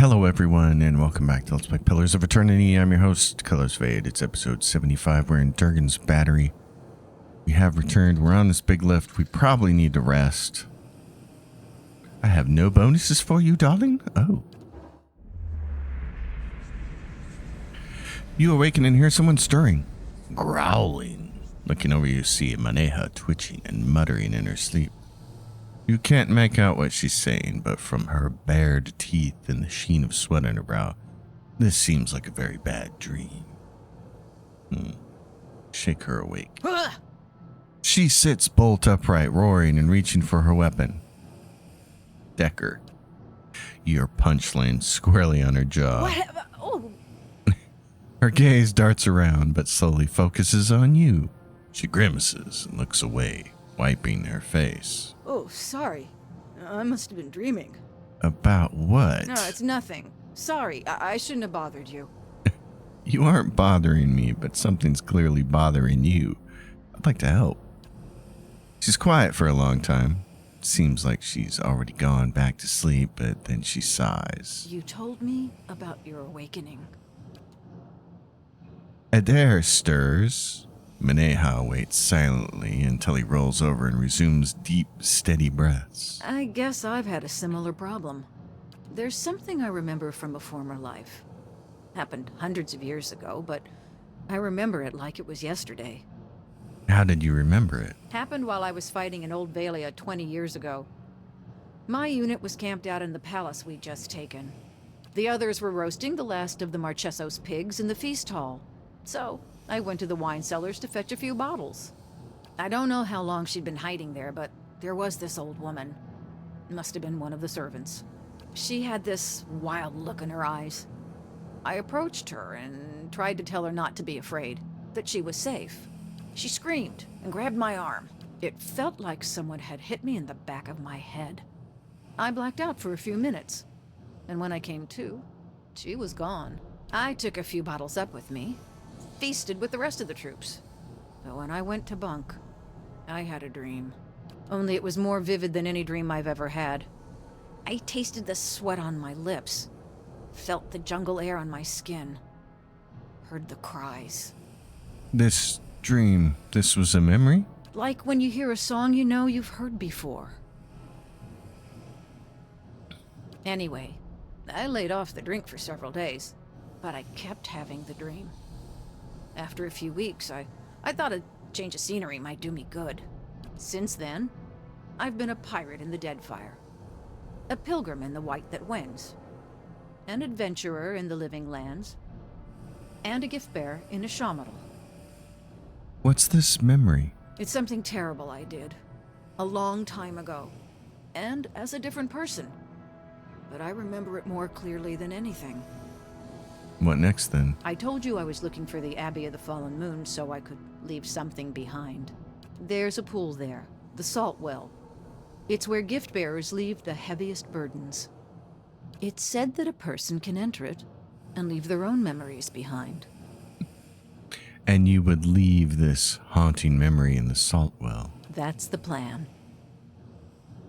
Hello everyone and welcome back to Let's Play Pillars of Eternity. I'm your host, Colors Fade. It's episode 75. We're in Durgen's battery. We have returned. We're on this big lift. We probably need to rest. I have no bonuses for you, darling. Oh. You awaken and hear someone stirring, growling. Looking over, you see Amaua twitching and muttering in her sleep. You can't make out what she's saying, but from her bared teeth and the sheen of sweat on her brow, this seems like a very bad dream. Shake her awake. She sits bolt upright, roaring and reaching for her weapon. Decker, your punch lands squarely on her jaw. Oh. Her gaze darts around, but slowly focuses on you. She grimaces and looks away, wiping her face. Oh, sorry. I must have been dreaming. About what? No, it's nothing. Sorry, I shouldn't have bothered you. You aren't bothering me, but something's clearly bothering you. I'd like to help. She's quiet for a long time. Seems like she's already gone back to sleep, but then she sighs. You told me about your awakening. Adair stirs. Amaua waits silently until he rolls over and resumes deep, steady breaths. I guess I've had a similar problem. There's something I remember from a former life. Happened hundreds of years ago, but I remember it like it was yesterday. How did you remember it? Happened while I was fighting in Old Valia 20 years ago. My unit was camped out in the palace we'd just taken. The others were roasting the last of the Marcheso's pigs in the feast hall. So I went to the wine cellars to fetch a few bottles. I don't know how long she'd been hiding there, but there was this old woman. Must have been one of the servants. She had this wild look in her eyes. I approached her and tried to tell her not to be afraid, that she was safe. She screamed and grabbed my arm. It felt like someone had hit me in the back of my head. I blacked out for a few minutes, and when I came to, she was gone. I took a few bottles up with me, feasted with the rest of the troops. But when I went to bunk, I had a dream. Only it was more vivid than any dream I've ever had. I tasted the sweat on my lips, felt the jungle air on my skin, heard the cries. This dream, this was a memory? Like when you hear a song you know you've heard before. Anyway, I laid off the drink for several days, but I kept having the dream. After a few weeks, I thought a change of scenery might do me good. Since then, I've been a pirate in the Deadfire, a pilgrim in the White that Wends, an adventurer in the Living Lands, and a gift bearer in a Shamadal. What's this memory? It's something terrible I did, a long time ago, and as a different person. But I remember it more clearly than anything. What next then? I told you I was looking for the Abbey of the Fallen Moon so I could leave something behind. There's a pool there, the Salt Well. It's where gift bearers leave the heaviest burdens. It's said that a person can enter it and leave their own memories behind. And you would leave this haunting memory in the Salt Well? That's the plan.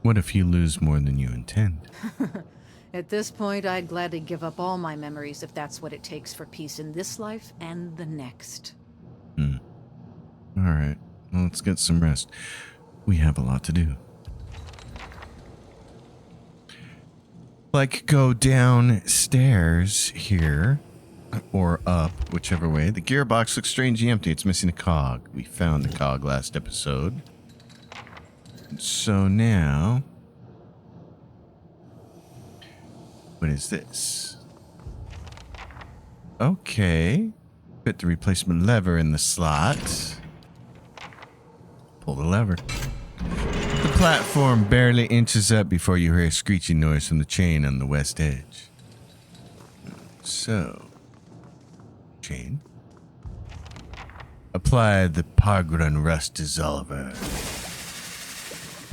What if you lose more than you intend? At this point, I'd gladly give up all my memories if that's what it takes for peace in this life and the next. Alright, well, let's get some rest. We have a lot to do. Like, go downstairs here, or up, whichever way. The gearbox looks strangely empty. It's missing a cog. We found the cog last episode. So now... what is this? Okay. Put the replacement lever in the slot. Pull the lever. The platform barely inches up before you hear a screeching noise from the chain on the west edge. So, chain. Apply the Pargrun Rust Dissolver.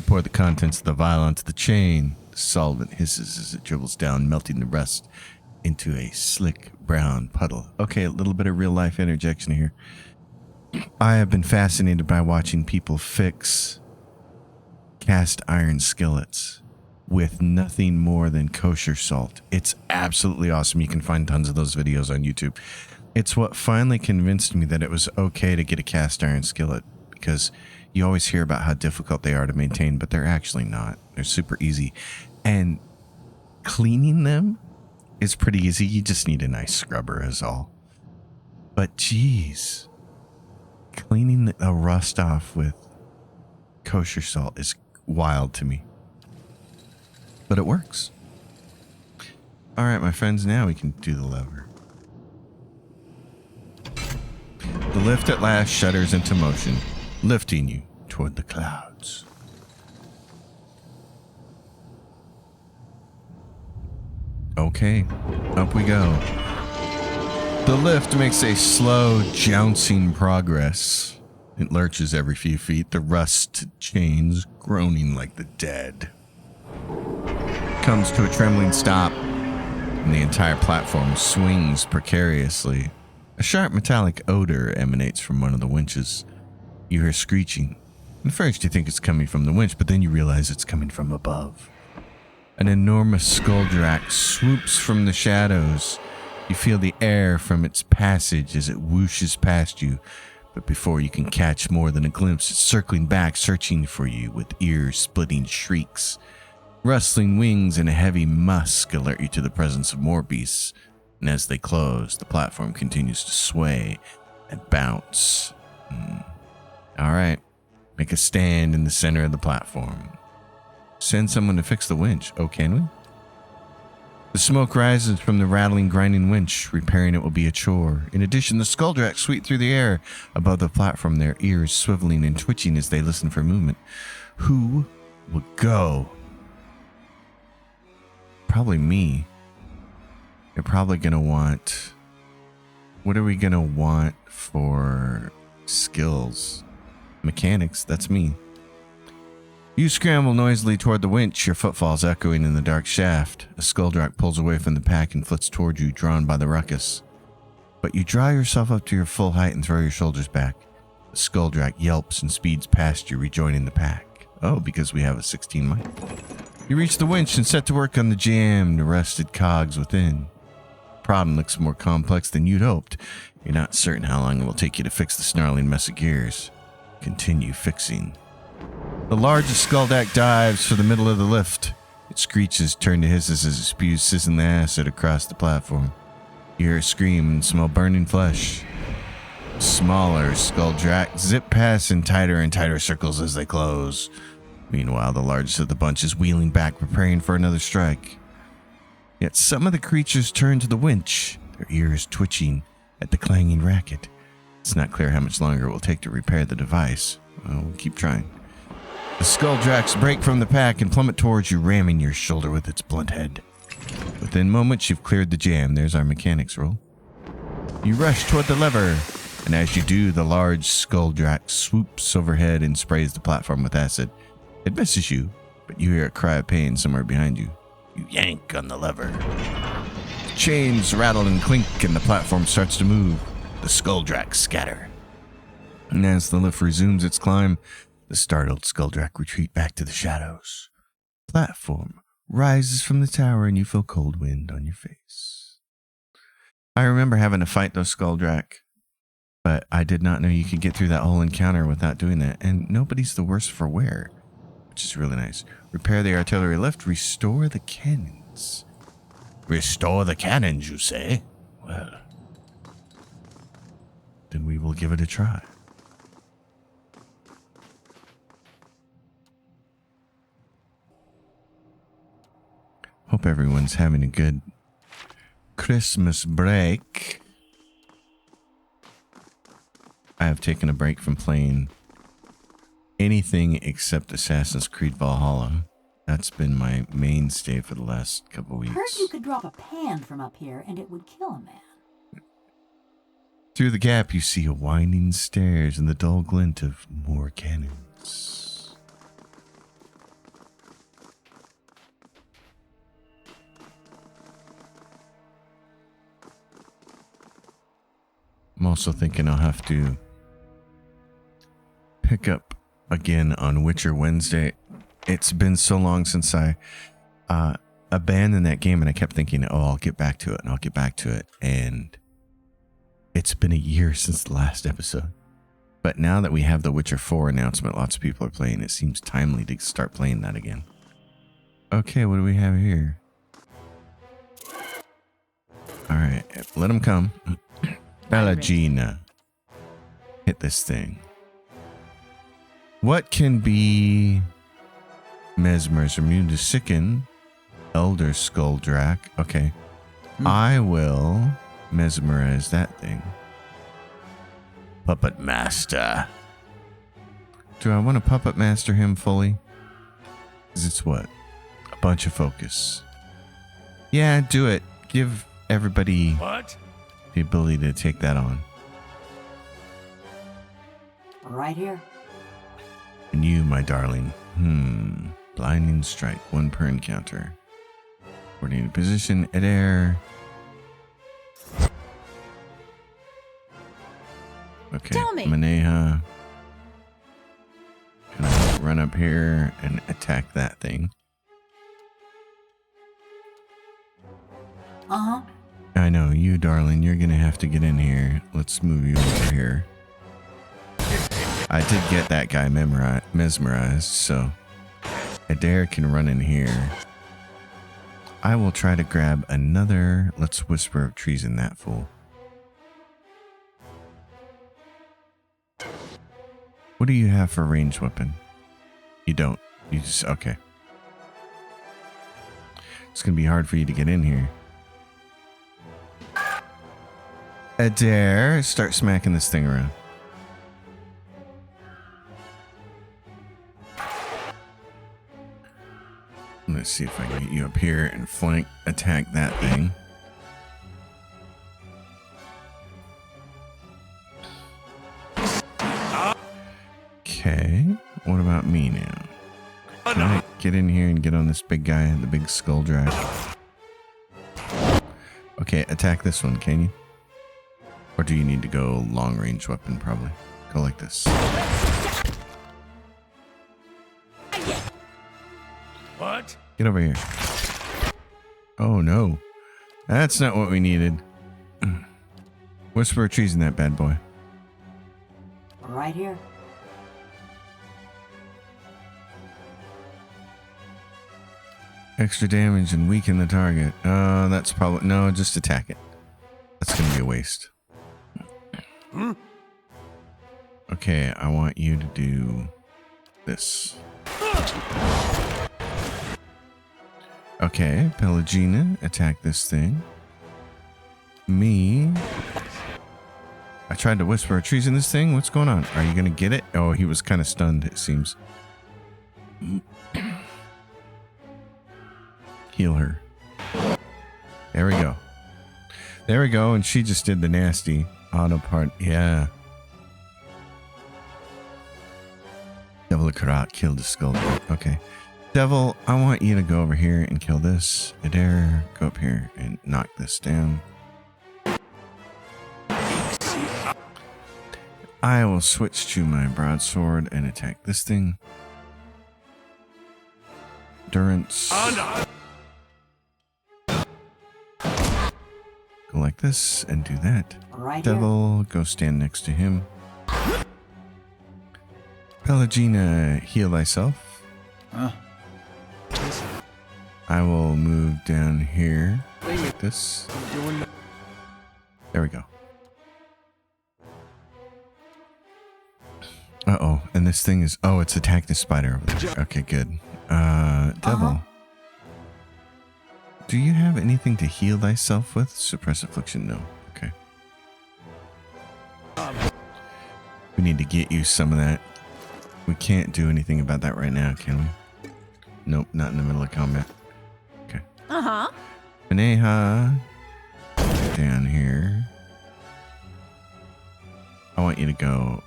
Pour the contents of the vial onto the chain. The solvent hisses as it dribbles down, melting the rust into a slick brown puddle. Okay, a little bit of real-life interjection here. I have been fascinated by watching people fix cast iron skillets. with nothing more than kosher salt. It's absolutely awesome. You can find tons of those videos on YouTube. It's what finally convinced me that it was okay to get a cast iron skillet, because you always hear about how difficult they are to maintain, but they're actually not. They're super easy. And cleaning them is pretty easy. You just need a nice scrubber is all. But geez, cleaning a rust off with kosher salt is wild to me. But it works. All right, my friends, now we can do the lever. The lift at last shudders into motion, lifting you toward the clouds. Okay, up we go. The lift makes a slow, jouncing progress. It lurches every few feet, the rust chains groaning like the dead. Comes to a trembling stop, and the entire platform swings precariously. A sharp metallic odor emanates from one of the winches. You hear screeching. At first you think it's coming from the winch, but then you realize it's coming from above. An enormous skulldrak swoops from the shadows. You feel the air from its passage as it whooshes past you, but before you can catch more than a glimpse, it's circling back, searching for you with ear-splitting shrieks. Rustling wings and a heavy musk alert you to the presence of more beasts, and as they close, the platform continues to sway and bounce. All right, make a stand in the center of the platform. Send someone to fix the winch. Oh, can we? The smoke rises from the rattling, grinding winch. Repairing it will be a chore. In addition, the skulldrak sweep through the air above the platform, their ears swiveling and twitching as they listen for movement. Who will go? Probably me. They're probably going to want... What are we going to want for skills? Mechanics, that's me. You scramble noisily toward the winch, your footfalls echoing in the dark shaft. A skulldrak pulls away from the pack and flits toward you, drawn by the ruckus. But you draw yourself up to your full height and throw your shoulders back. The skulldrak yelps and speeds past you, rejoining the pack. Oh, because we have a 16 mic. You reach the winch and set to work on the jammed, rusted cogs within. The problem looks more complex than you'd hoped. You're not certain how long it will take you to fix the snarling mess of gears. Continue fixing. The largest skulldrak dives for the middle of the lift. It screeches, turn to hisses as it spews sizzling acid across the platform. You hear a scream and smell burning flesh. Smaller skulldrak zip past in tighter and tighter circles as they close. Meanwhile, the largest of the bunch is wheeling back, preparing for another strike. Yet some of the creatures turn to the winch, their ears twitching at the clanging racket. It's not clear how much longer it will take to repair the device. Well, we'll keep trying. The skulldraks break from the pack and plummet towards you, ramming your shoulder with its blunt head. Within moments, you've cleared the jam. There's our mechanics roll. You rush toward the lever, and as you do, the large skulldrak swoops overhead and sprays the platform with acid. It misses you, but you hear a cry of pain somewhere behind you. You yank on the lever. The chains rattle and clink, and the platform starts to move. The skulldrak scatter. And as the lift resumes its climb, the startled skulldrak retreat back to the shadows. Platform rises from the tower, and you feel cold wind on your face. I remember having to fight those skulldrak, but I did not know you could get through that whole encounter without doing that, and nobody's the worse for wear, which is really nice. Repair the artillery lift, restore the cannons. Restore the cannons, you say? Well, then we will give it a try. Hope everyone's having a good Christmas break. I have taken a break from playing anything except Assassin's Creed Valhalla. That's been my mainstay for the last couple weeks. Heard you could drop a pan from up here and it would kill a man. Through the gap, you see a winding stairs and the dull glint of more cannons. I'm also thinking I'll have to pick up again on Witcher Wednesday. It's been so long since I abandoned that game, and I kept thinking, oh, I'll get back to it, and I'll get back to it. And it's been a year since the last episode. But now that we have the Witcher 4 announcement, lots of people are playing, it seems timely to start playing that again. Okay, what do we have here? All right, let him come. Pelagina. Hit this thing. What can be Mesmer's immune to sicken? Elder Skull Drac. Okay. I will mesmerize that thing. Puppet Master. Do I want to Puppet Master him fully? Because it's what? A bunch of focus. Yeah, do it. Give everybody the ability to take that on. Right here. And you, my darling. Blinding Strike. 1 per encounter. Coordinated position. Adair. Okay. Tell me. Maneha. Can I run up here and attack that thing? Uh-huh. I know, you, darling. You're going to have to get in here. Let's move you over here. I did get that guy mesmerized, so Adair can run in here. I will try to grab another. Let's Whisper of Treason that fool. What do you have for ranged weapon? You don't. You just, okay. It's going to be hard for you to get in here. Adair, start smacking this thing around. Let's see if I can get you up here and flank attack that thing. Okay, what about me now? Can I get in here and get on this big guy, the big skull drag? Okay, attack this one, can you? Or do you need to go long range weapon, probably? Go like this. What? Get over here. Oh no. That's not what we needed. Whisper of Treason that bad boy. Right here. Extra damage and weaken the target. That's probably... No, just attack it. That's going to be a waste. Okay, I want you to do this. Okay, Pelagina, attack this thing. Me. I tried to Whisper of Treason this thing. What's going on? Are you going to get it? Oh, he was kind of stunned, it seems. Heal her. There we go. There we go, and she just did the nasty auto part. Yeah. Devil of Karat killed the skull. Okay. Devil, I want you to go over here and kill this. Adair, go up here and knock this down. I will switch to my broadsword and attack this thing. Endurance. Go like this and do that. Right Devil, go stand next to him. Pelagina, heal thyself. I will move down here like this. There we go. Uh-oh, and this thing is... Oh, it's attacked the spider over there. Okay, good. Devil. Do you have anything to heal thyself with? Suppress affliction? No. Okay. We need to get you some of that. We can't do anything about that right now, can we? Nope, not in the middle of combat. Okay. Uh-huh. Maneha. Down here. I want you to go...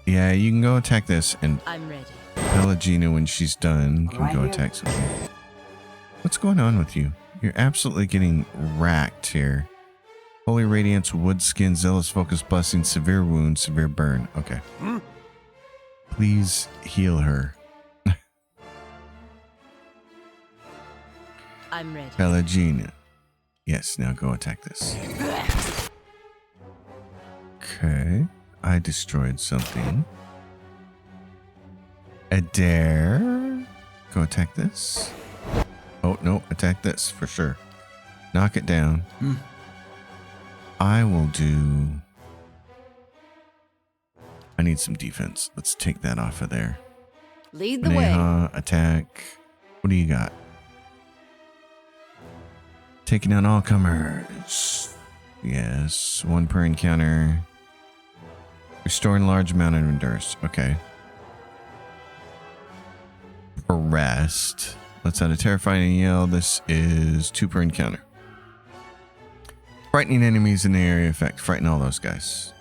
Yeah, you can go attack this, and I'm ready. Pelagina, when she's done, can Right go here. attack something. What's going on with you? You're absolutely getting racked here. Holy Radiance, Wood Skin, Zealous Focus, Blessing, Severe Wound, Severe Burn. Okay. Please heal her. I'm ready. Pelagina. Yes, now go attack this. Okay. I destroyed something. Adair. Go attack this. Oh, no. Attack this for sure. Knock it down. I will do... I need some defense. Let's take that off of there. Lead the way. Neha, attack. What do you got? Taking out all comers. Yes, 1 per encounter. Restoring large amount of endurance. Okay. Arrest. Let's add a terrifying yell. This is 2 per encounter. Frightening enemies in the area effect. Frighten all those guys.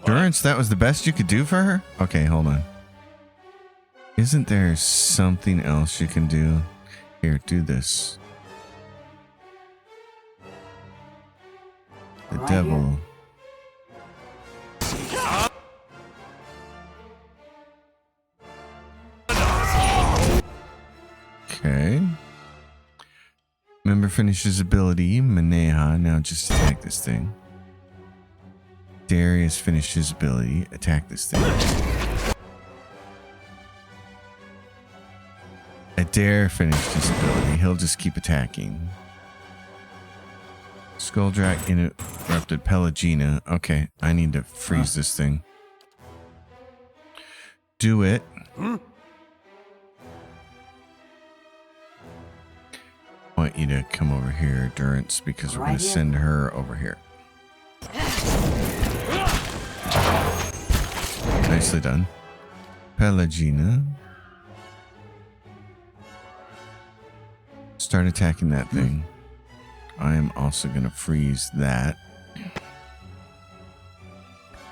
Durance, that was the best you could do for her? Okay, hold on. Isn't there something else you can do? Here, do this. The Right devil. Okay. Member finishes ability. Maneha. Now just attack this thing. Darius finished his ability. Attack this thing. Adair finished his ability. He'll just keep attacking. Skulldrak interrupted Pelagina. Okay, I need to freeze this thing. Do it. I want you to come over here, Durance, because we're going to send her over here. Nicely done. Pelagina. Start attacking that thing. I am also going to freeze that.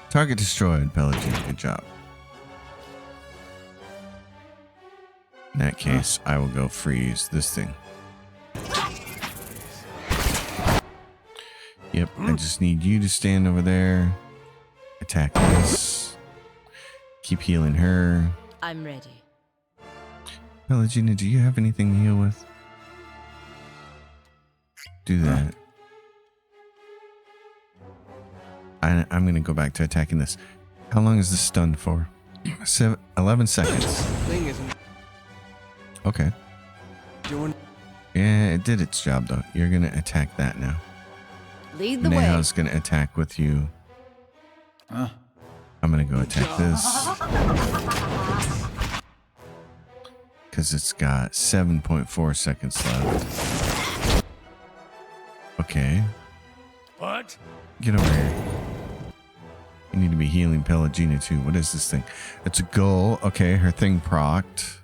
Target destroyed, Pelagina. Good job. In that case, I will go freeze this thing. Yep, I just need you to stand over there. Attack this. Keep healing her. I'm ready. Pelagina, do you have anything to heal with? Do that. I'm going to go back to attacking this. How long is this stun for? 11 seconds. Thing isn't Okay. doing. Yeah, it did its job, though. You're going to attack that now. Lead the way. Neha's going to attack with you. I'm going to go attack this. Because it's got 7.4 seconds left. Okay. What? Get over here. You need to be healing Pelagina too. What is this thing? It's a gull. Okay, her thing procced.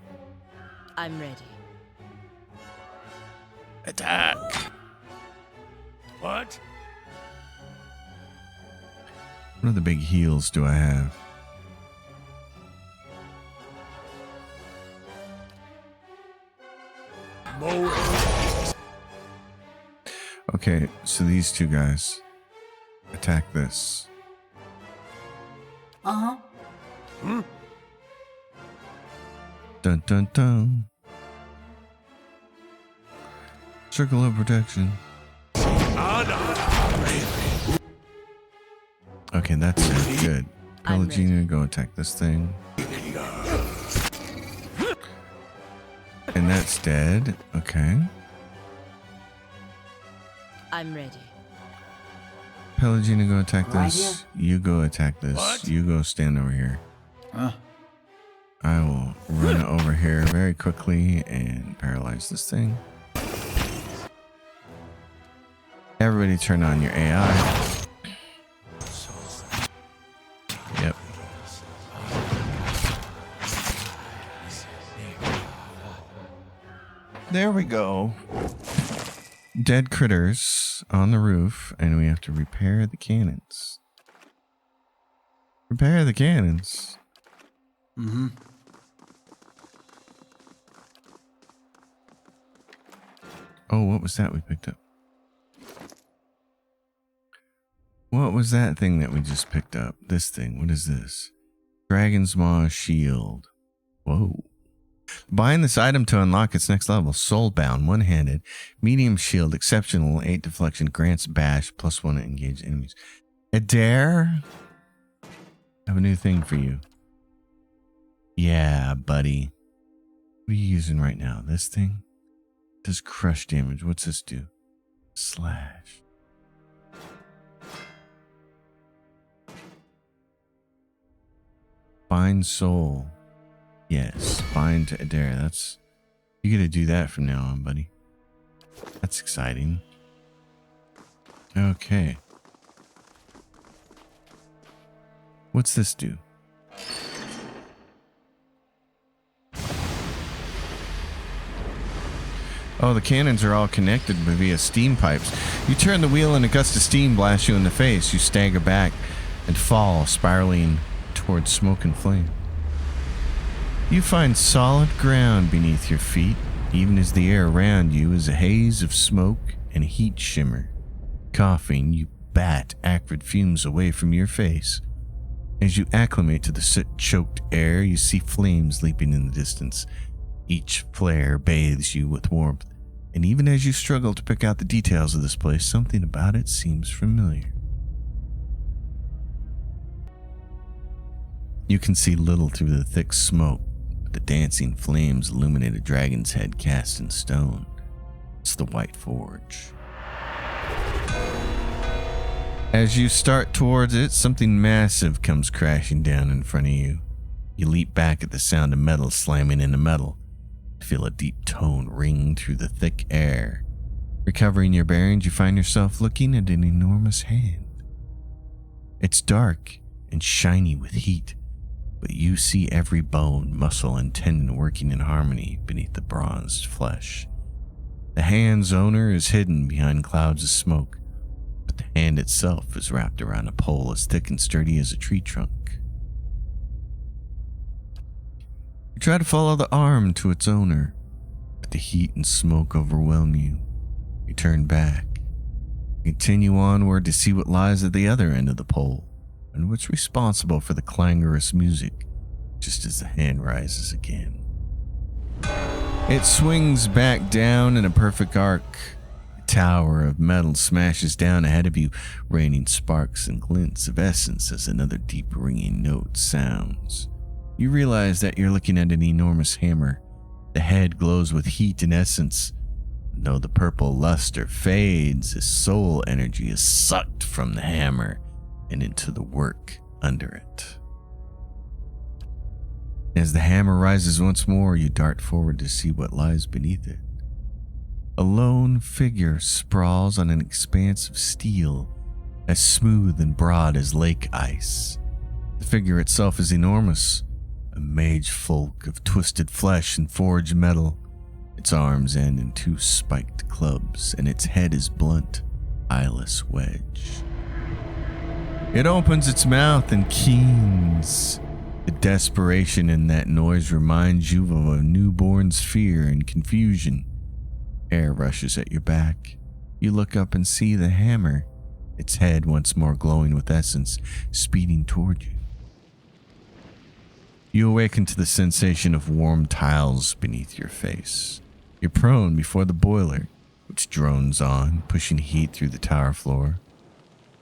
I'm ready. Attack. What? What other big heals do I have? Okay, so these two guys attack this. Uh-huh. Dun dun dun. Circle of protection. Okay, that's it. Good. I'm Pelagina, go attack this thing. And that's dead. Okay. I'm ready. Pelagina, go attack Right this. You go attack this. What? You go stand over here. I will run over here very quickly and paralyze this thing. Everybody turn on your AI. Yep. There we go. Dead critters on the roof, and we have to repair the cannons. Repair the cannons. Oh, what was that we picked up? What was that thing that we just picked up? This thing. What is this? Dragon's Maw Shield. Whoa. Buying this item to unlock its next level. Soulbound, one-handed, medium shield, exceptional, 8 deflection, grants bash, +1 to engage enemies. Adair? I have a new thing for you. Yeah, buddy. What are you using right now? This thing? Does crush damage. What's this do? Slash. Bind soul. Yes, bind to Adair. That's... You gotta do that from now on, buddy. That's exciting. Okay. What's this do? Oh, the cannons are all connected via steam pipes. You turn the wheel and a gust of steam blasts you in the face. You stagger back and fall, spiraling towards smoke and flame. You find solid ground beneath your feet, even as the air around you is a haze of smoke and heat shimmer. Coughing, you bat acrid fumes away from your face. As you acclimate to the soot-choked air, you see flames leaping in the distance. Each flare bathes you with warmth, and even as you struggle to pick out the details of this place, something about it seems familiar. You can see little through the thick smoke, but the dancing flames illuminate a dragon's head cast in stone. It's the White Forge. As you start towards it, something massive comes crashing down in front of you. You leap back at the sound of metal slamming into metal. Feel a deep tone ring through the thick air. Recovering your bearings, you find yourself looking at an enormous hand. It's dark and shiny with heat, but you see every bone, muscle, and tendon working in harmony beneath the bronzed flesh. The hand's owner is hidden behind clouds of smoke, but the hand itself is wrapped around a pole as thick and sturdy as a tree trunk. You try to follow the arm to its owner, but the heat and smoke overwhelm you. You turn back, continue onward to see what lies at the other end of the pole, and what's responsible for the clangorous music, just as the hand rises again. It swings back down in a perfect arc. A tower of metal smashes down ahead of you, raining sparks and glints of essence as another deep ringing note sounds. You realize that you're looking at an enormous hammer. The head glows with heat and essence. Though the purple luster fades, as soul energy is sucked from the hammer and into the work under it. As the hammer rises once more, you dart forward to see what lies beneath it. A lone figure sprawls on an expanse of steel, as smooth and broad as lake ice. The figure itself is enormous. A mage folk of twisted flesh and forged metal. Its arms end in 2 spiked clubs, and its head is blunt, eyeless wedge. It opens its mouth and keens. The desperation in that noise reminds you of a newborn's fear and confusion. Air rushes at your back. You look up and see the hammer, its head once more glowing with essence, speeding toward you. You awaken to the sensation of warm tiles beneath your face. You're prone before the boiler, which drones on, pushing heat through the tower floor.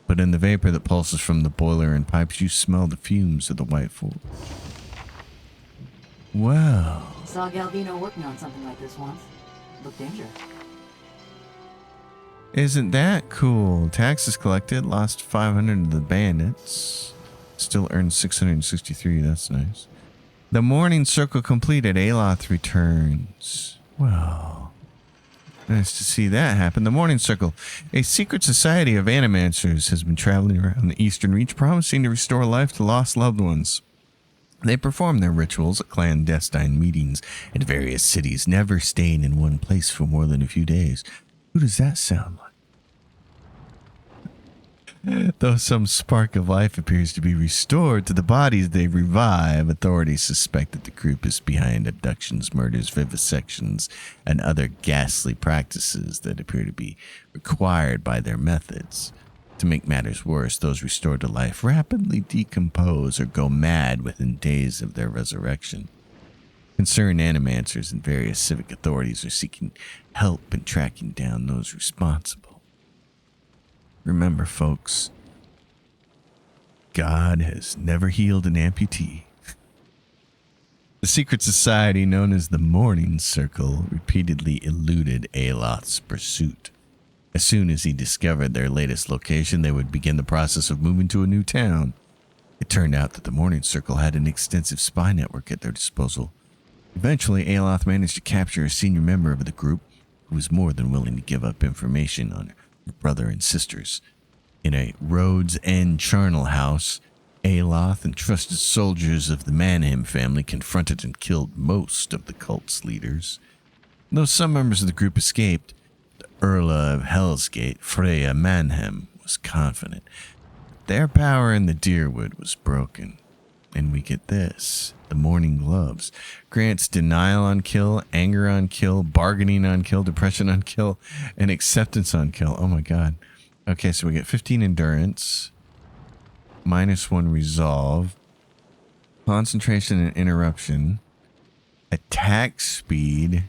But in the vapor that pulses from the boiler and pipes, you smell the fumes of the White Forge. Wow. Saw Galvino working on something like this once. Looked dangerous. Isn't that cool? Taxes collected, lost 500 to the bandits. Still earned 663, that's nice. The morning circle completed, Aloth returns. Well, nice to see that happen. The morning circle, a secret society of animancers, has been traveling around the Eastern Reach, promising to restore life to lost loved ones. They perform their rituals at clandestine meetings in various cities, never staying in one place for more than a few days. Who does that sound like? Though some spark of life appears to be restored to the bodies they revive, authorities suspect that the group is behind abductions, murders, vivisections, and other ghastly practices that appear to be required by their methods. To make matters worse, those restored to life rapidly decompose or go mad within days of their resurrection. Concerned animancers and various civic authorities are seeking help in tracking down those responsible. Remember, folks, God has never healed an amputee. The secret society known as the Morning Circle repeatedly eluded Aloth's pursuit. As soon as he discovered their latest location, they would begin the process of moving to a new town. It turned out that the Morning Circle had an extensive spy network at their disposal. Eventually, Aloth managed to capture a senior member of the group who was more than willing to give up information on her brother and sisters. In a Rhodes End charnel house, Aloth and trusted soldiers of the Manham family confronted and killed most of the cult's leaders. Though some members of the group escaped, the Earl of Hellsgate, Freya Manham, was confident their power in the Deerwood was broken. And we get this. The Morning Gloves grants denial on kill, anger on kill, bargaining on kill, depression on kill, and acceptance on kill. Oh my god. Okay, so we get 15 endurance, -1 resolve, concentration and interruption, attack speed,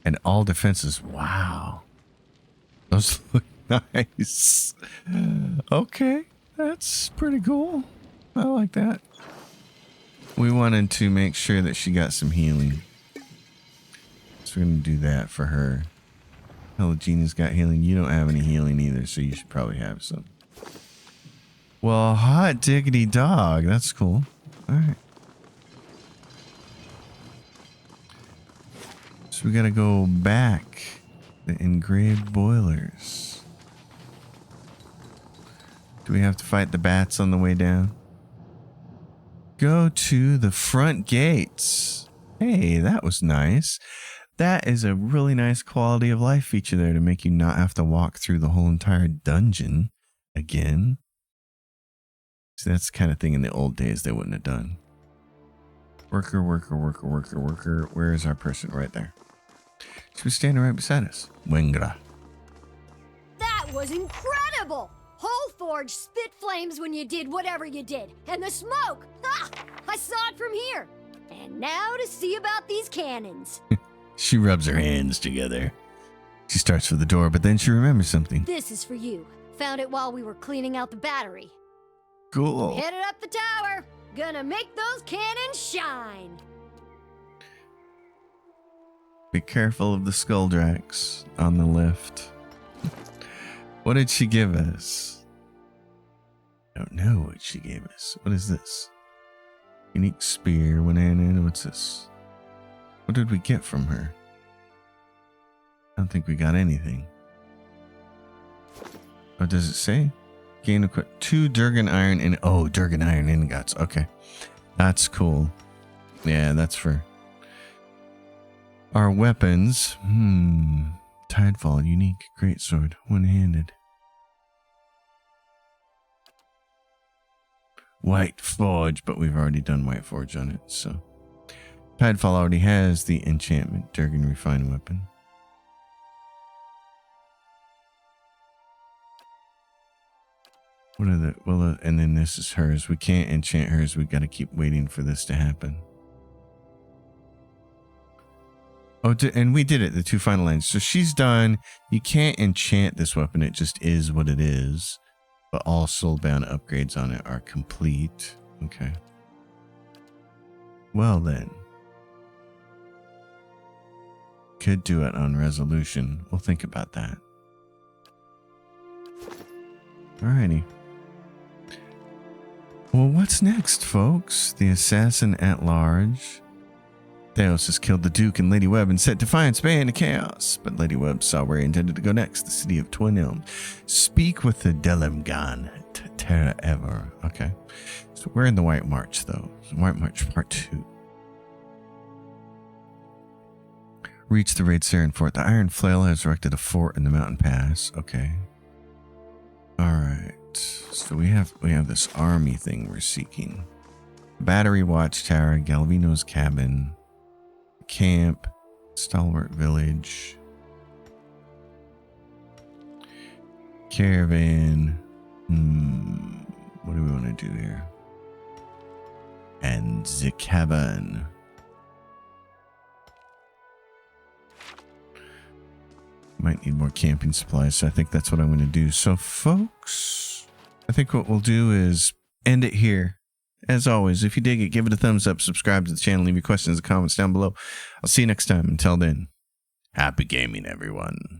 and all defenses. Wow. Those look nice. Okay, that's pretty cool. I like that. We wanted to make sure that she got some healing. So we're going to do that for her. Hell, Gina's got healing. You don't have any healing either, so you should probably have some. Well, hot diggity dog. That's cool. All right. So we got to go back. The engraved boilers. Do we have to fight the bats on the way down? Go to the front gates. Hey, that was nice. That is a really nice quality of life feature there to make you not have to walk through the whole entire dungeon again. See, that's the kind of thing in the old days they wouldn't have done. Worker. Where is our person? Right there. She was standing right beside us. Wengra. That was incredible! Whole Forge spit flames when you did whatever you did. And the smoke! Ah, I saw it from here. And now to see about these cannons. She rubs her hands together. She starts for the door, but then she remembers something. This is for you. Found it while we were cleaning out the battery. Cool. Headed up the tower. Gonna make those cannons shine. Be careful of the Skulldrax on the lift. What did she give us? I don't know what she gave us. What is this? Unique spear, one-handed. What's this? What did we get from her? I don't think we got anything. Oh, does it say? Gain equip 2 Durgen iron in. Oh, Durgen iron ingots. Okay. That's cool. Yeah, that's for our weapons. Tidefall, unique, greatsword, one-handed. White Forge, but we've already done White Forge on it, so. Tidefall already has the enchantment, Durgen refined weapon. What are the, well, and then this is hers. We can't enchant hers. We gotta keep waiting for this to happen. Oh, and we did it, the 2 final lines. So she's done. You can't enchant this weapon. It just is what it is. But all soulbound upgrades on it are complete. Okay. Well then. Could do it on resolution. We'll think about that. Alrighty. Well, what's next, folks? The assassin at large. Theos has killed the Duke and Lady Webb and set Defiance Bay into chaos. But Lady Webb saw where he intended to go next, the city of Twin Elms. Speak with the Delimgan, Terra Ever. Okay. So we're in the White March, though. White March Part 2. Reach the Raid Saren Fort. The Iron Flail has erected a fort in the mountain pass. Okay. Alright. So we have this army thing we're seeking. Battery Watchtower, Galvino's Cabin, Camp, Stalwart Village, Caravan. What do we want to do here? And the cabin. Might need more camping supplies, so I think that's what I'm going to do. So, folks, I think what we'll do is end it here. As always, if you dig it, give it a thumbs up, subscribe to the channel, leave your questions and comments down below. I'll see you next time. Until then, happy gaming, everyone.